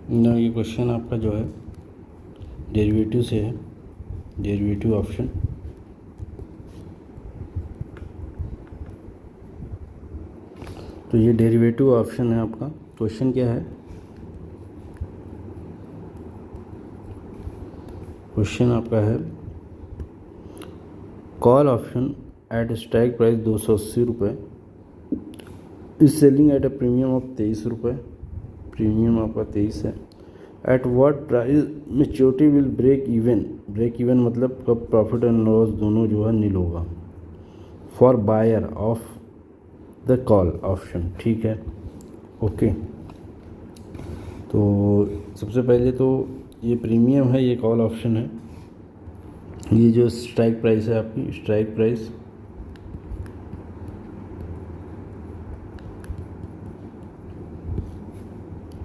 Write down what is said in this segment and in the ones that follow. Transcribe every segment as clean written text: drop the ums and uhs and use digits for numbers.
ना ये क्वेश्चन आपका जो है डेरिवेटिव से है, डेरिवेटिव ऑप्शन। तो ये डेरिवेटिव ऑप्शन है आपका। क्वेश्चन क्या है? क्वेश्चन आपका है call option at strike price 280 रुपये is selling at a premium of 23 रुपये। प्रीमियम आपका 23 है। At what price maturity will break even. Break even मतलब कब प्रॉफिट एंड लॉस दोनों जो है नील होगा for buyer of the call option. ठीक है, ओके। तो सबसे पहले तो ये प्रीमियम है, ये कॉल ऑप्शन है। ये जो स्ट्राइक प्राइस है आपकी, strike price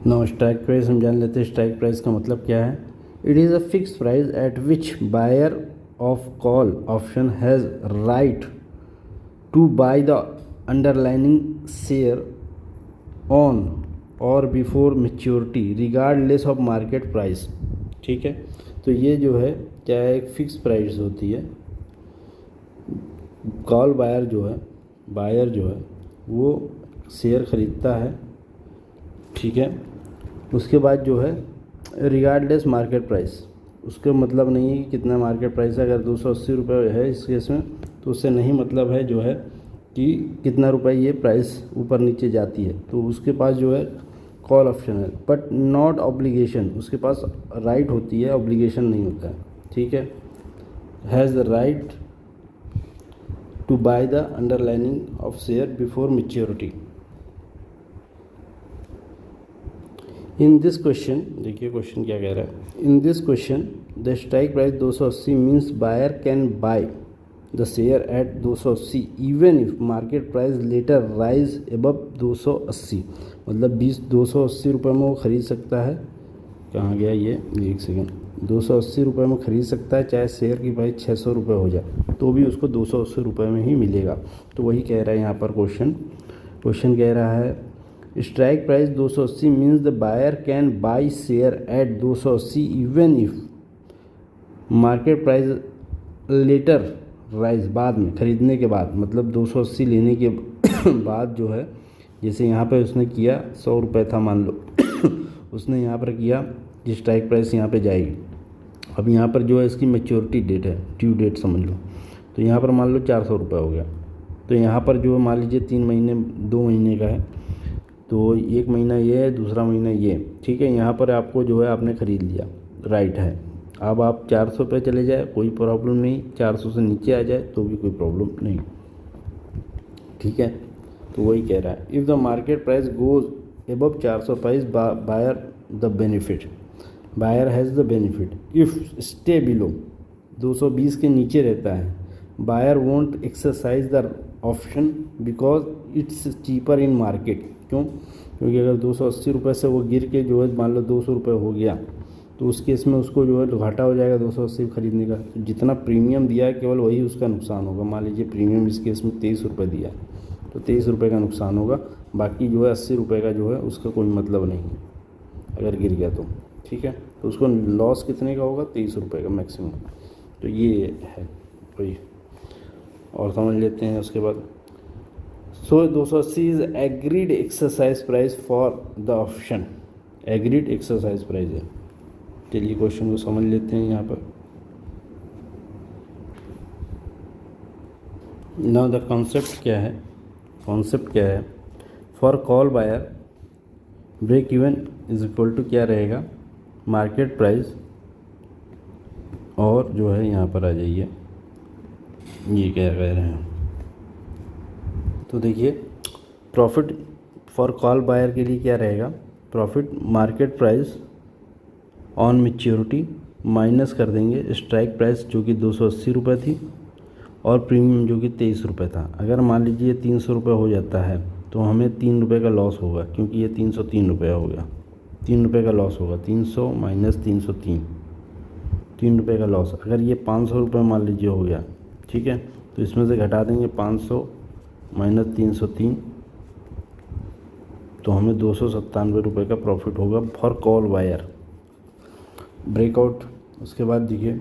no, strike price हम जान लेते हैं। स्ट्राइक प्राइस का मतलब क्या है? It is a fix price at which buyer of call option has right to buy the underlining share on or before maturity regardless of market price. ठीक है, तो ये जो है क्या है, एक फिक्स प्राइस होती है। कॉल बायर जो है वो शेयर ख़रीदता है। ठीक है, उसके बाद जो है रिगार्डलेस मार्केट प्राइस, उसका मतलब नहीं है कि कितना मार्केट प्राइस है। अगर 280 रुपये है इस केस में तो उससे नहीं मतलब है जो है कि कितना रुपए ये प्राइस ऊपर नीचे जाती है। तो उसके पास जो है कॉल ऑप्शन है, बट नॉट ऑब्लिगेशन। उसके पास राइट होती है, ऑब्लिगेशन नहीं होता है। ठीक है, has the right to buy the underlining of share before maturity. In this question, देखिए क्वेश्चन क्या कह रहा है। In this question the strike price 280 means buyer can buy the share at 280 even if market price later rise above 280। मतलब 280 रुपये में वो ख़रीद सकता है। कहाँ गया ये, एक सेकेंड। 280 रुपये में ख़रीद सकता है, चाहे शेयर की प्राइस 600 रुपये हो जाए तो भी उसको 280 रुपये में ही मिलेगा। तो वही कह रहा है यहाँ पर क्वेश्चन कह रहा है strike price 280 means the buyer can buy share at 280 even if market price later rise, बाद में ख़रीदने के बाद, मतलब 280 लेने के बाद जो है, जैसे यहाँ पे उसने किया 100 रुपये था मान लो उसने यहाँ पर किया कि स्ट्राइक प्राइस यहाँ पे जाएगी। अब यहाँ पर जो है इसकी मैच्योरिटी डेट है, ड्यू डेट समझ लो। तो यहाँ पर मान लो 400 रुपये हो गया। तो यहाँ पर जो मान लीजिए 3 महीने 2 महीने का है, तो 1 महीना ये है, दूसरा महीना ये। ठीक है, यहाँ पर आपको जो है आपने ख़रीद लिया, राइट है। अब आप 400 पे चले जाए कोई प्रॉब्लम नहीं, 400 से नीचे आ जाए तो भी कोई प्रॉब्लम नहीं। ठीक है, तो वही कह रहा है if the market price goes above 400 price buyer the benefit, buyer has the benefit. If stay below 220 के नीचे रहता है, buyer won't exercise the option because it's cheaper in market. क्यों? क्योंकि अगर 280 रुपये से वो गिर के जो है मान लो 200 रुपये हो गया तो उस केस में उसको जो है घाटा हो जाएगा 280 खरीदने का। तो जितना प्रीमियम दिया है केवल वही उसका नुकसान होगा। मान लीजिए प्रीमियम इस केस में 23 रुपये दिया तो 23 रुपये का नुकसान होगा, बाकी जो है 80 रुपये का जो है उसका कोई मतलब नहीं है अगर गिर गया तो। ठीक है, तो उसको लॉस कितने का होगा? 23 रुपये का मैक्सिमम। तो ये है कोई और समझ लेते हैं उसके बाद। सो 280 is agreed exercise price for the option. Agreed exercise price है। चलिए क्वेश्चन को समझ लेते हैं यहाँ पर। नाउ द कॉन्सेप्ट क्या है? कॉन्सेप्ट क्या है? For call buyer break even is equal to क्या रहेगा? मार्केट प्राइस और जो है यहाँ पर आ जाइए, ये क्या कह रहे हैं। तो देखिए प्रॉफिट फॉर कॉल बायर के लिए क्या रहेगा? Profit market price on maturity minus कर देंगे स्ट्राइक प्राइस जो कि 280 रुपये थी और प्रीमियम जो कि 23 रुपये था। अगर मान लीजिए 300 रुपये हो जाता है तो हमें 3 रुपये का लॉस होगा, क्योंकि ये 303 रुपये हो गया। 3 रुपये का लॉस होगा, 300 माइनस 303, 3 रुपये का लॉस। अगर ये 500 रुपये मान लीजिए हो गया, ठीक है, तो इसमें से घटा देंगे 500 माइनस 303, तो हमें 297 रुपये का प्रॉफिट होगा फॉर कॉल वायर ब्रेकआउट। उसके बाद देखिए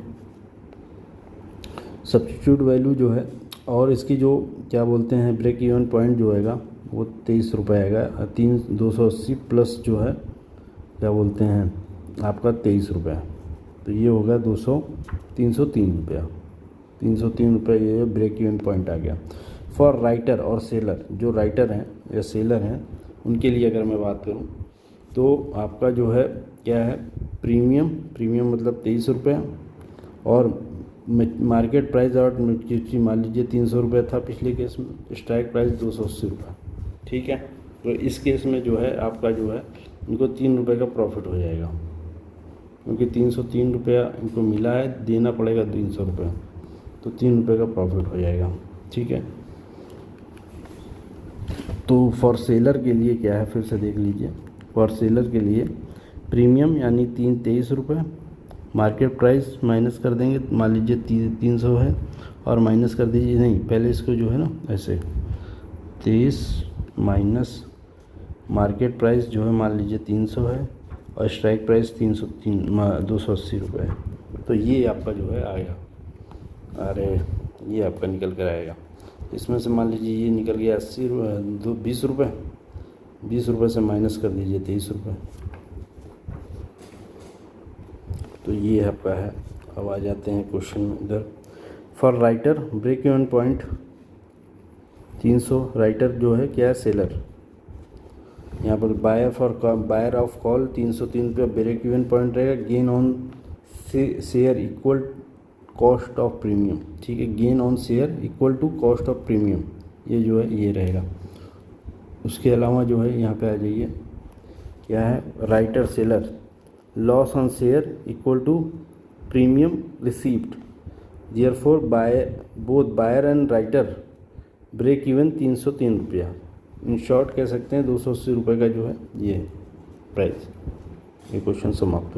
सब्स्टिट्यूट वैल्यू जो है और इसकी जो क्या बोलते हैं ब्रेक इवन पॉइंट जो आएगा वो 23 रुपये आएगा। 280 प्लस जो है क्या बोलते हैं आपका 23 रुपये, तो ये होगा 303 रुपया। 303 रुपये ये ब्रेक इवन पॉइंट आ गया। फॉर राइटर और सेलर, जो राइटर हैं या सेलर हैं उनके लिए अगर मैं बात करूं तो आपका जो है क्या है प्रीमियम मतलब 23 रुपये और मार्केट प्राइस और मान लीजिए 300 रुपये था पिछले केस में, स्ट्राइक प्राइस 280 रुपये। ठीक है, तो इस केस में जो है आपका जो है इनको 3 रुपये का प्रॉफिट हो जाएगा, क्योंकि 303 रुपया इनको मिला है, देना पड़ेगा 300 रुपये, तो 3 रुपये का प्रॉफिट हो जाएगा। ठीक है, तो फॉर सेलर के लिए क्या है फिर से देख लीजिए। फॉर सेलर के लिए प्रीमियम यानी 23 रुपये, मार्केट प्राइस माइनस कर देंगे, मान लीजिए 300 है और माइनस कर दीजिए, नहीं पहले इसको जो है ना ऐसे 23 माइनस मार्केट प्राइस जो है मान लीजिए 300 है और स्ट्राइक प्राइस 280 रुपये है, तो ये आपका जो है आएगा। अरे ये आपका निकल कर आएगा, इसमें से मान लीजिए ये निकल गया 20 रुपये, 20 रुपये से माइनस कर दीजिए 23 रुपये, तो ये आपका है। अब आ जाते हैं क्वेश्चन में इधर। For writer break even point 300, writer जो है क्या है सेलर, यहाँ पर बायर ऑफ कॉल 303 रुपये ब्रेक इवन पॉइंट रहेगा। Gain on share equal cost of premium, ठीक है, gain on share equal to cost of premium, ये जो है ये रहेगा। उसके अलावा जो है यहाँ पे आ जाइए क्या है writer seller loss on share equal to premium received, therefore both buyer and writer break even 303 रुपया। इन शॉर्ट कह सकते हैं 280 रुपये का जो है ये प्राइस। ये क्वेश्चन समाप्त हो।